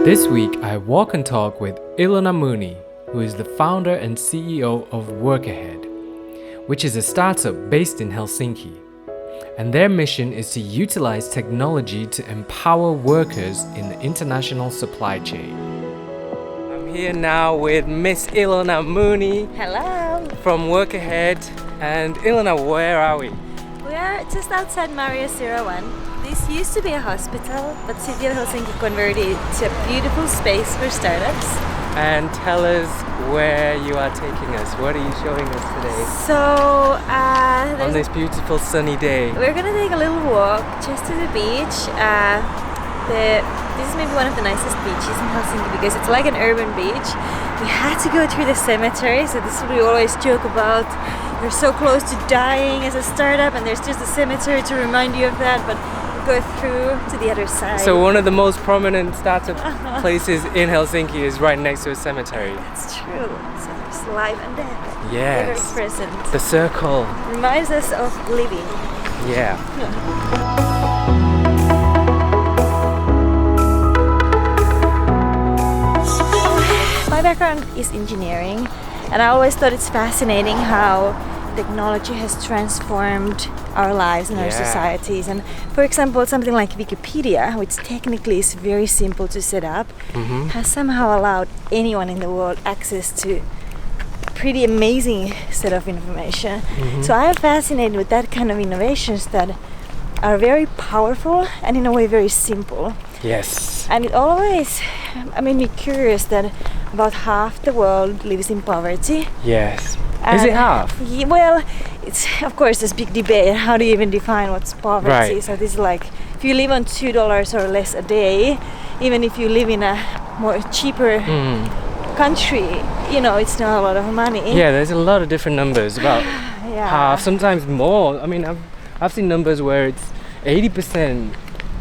This week, I walk and talk with Ilona Mooney, who is the founder and CEO of Work Ahead, which is a startup based in Helsinki. And their mission is to utilize technology to empower workers in the international supply chain. I'm here now with Miss Ilona Mooney. Hello! From Work Ahead. And Ilona, where are we? We are just outside Maria 01. This used to be a hospital, but City of Helsinki converted it to a beautiful space for startups. And tell us where you are taking us. What are you showing us today? So, on this beautiful sunny day. We're gonna take a little walk just to the beach. This is maybe one of the nicest beaches in Helsinki because it's like an urban beach. We had to go through the cemetery, so this is what we always joke about. We're so close to dying as a startup, and there's just a cemetery to remind you of that, but go through to the other side. So one of the most prominent startup places in Helsinki is right next to a cemetery. That's true. So there's life and death. Yes. They're very present. The circle. Reminds us of living. Yeah. My background is engineering, and I always thought it's fascinating how technology has transformed our lives and our societies. And for example, something like Wikipedia, which technically is very simple to set up, has somehow allowed anyone in the world access to a pretty amazing set of information. So I am fascinated with that kind of innovations that are very powerful and in a way very simple. Yes. And it always made me curious that about half the world lives in poverty. Yes. Is it half? Well, it's of course this big debate. How do you even define what's poverty? Right. So this is like if you live on $2 or less a day, even if you live in a more cheaper country, it's not a lot of money. Yeah, there's a lot of different numbers, about half, sometimes more. I mean, I've seen numbers where it's 80%.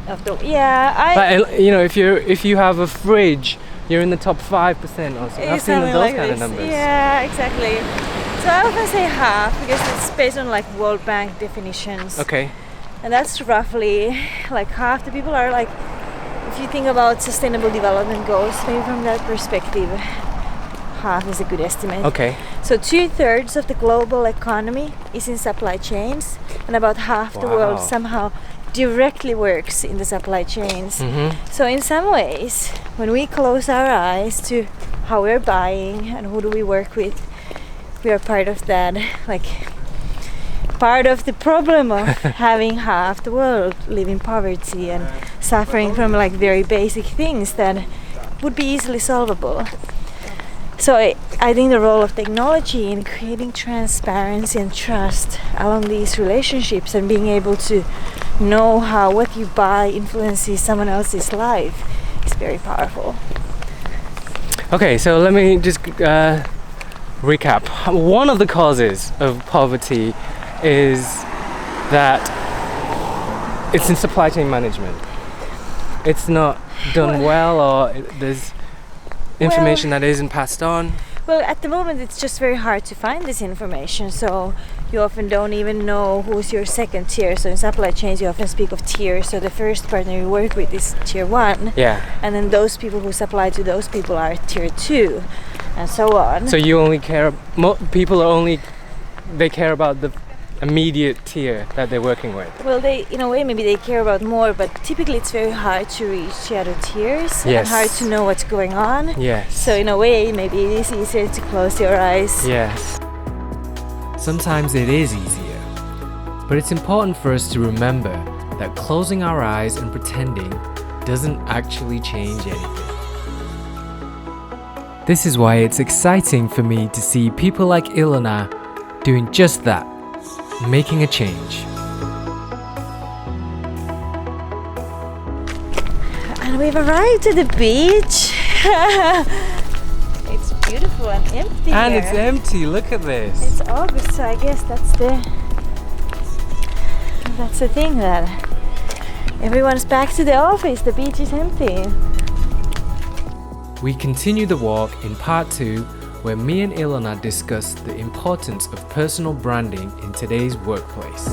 Of the, but if you have a fridge, you're in the top 5% or something. I've seen those like kind this. of numbers. Yeah, exactly. So I often say half because it's based on like World Bank definitions. Okay. And that's roughly like half the people are like, if you think about sustainable development goals, maybe from that perspective, half is a good estimate. Okay. So 2/3 of the global economy is in supply chains, and about half the world somehow directly works in the supply chains. So in some ways, when we close our eyes to how we're buying and who do we work with, we are part of that, like part of the problem of having half the world live in poverty and suffering from like very basic things that would be easily solvable. So I think the role of technology in creating transparency and trust along these relationships and being able to know how what you buy influences someone else's life is very powerful. Okay, so let me just recap. One of the causes of poverty is that it's in supply chain management. It's not done well, or there's information that isn't passed on. Well, at the moment it's just very hard to find this information, so you often don't even know who's your second tier. So in supply chains you often speak of tiers, so the first partner you work with is tier 1, and then those people who supply to those people are tier 2, and so on. So you only care, people are only, they care about the immediate tier that they're working with. Well, they, in a way, maybe they care about more, but typically it's very hard to reach the other tiers and hard to know what's going on. Yes. So in a way, maybe it is easier to close your eyes. Yes. Sometimes it is easier, but it's important for us to remember that closing our eyes and pretending doesn't actually change anything. This is why it's exciting for me to see people like Ilona doing just that, making a change. And we've arrived at the beach. It's beautiful and empty And here. it's empty, look at this. It's August, so I guess that's the thing, that everyone's back to the office, the beach is empty. We continue the walk in part 2, where me and Ilona discuss the importance of personal branding in today's workplace.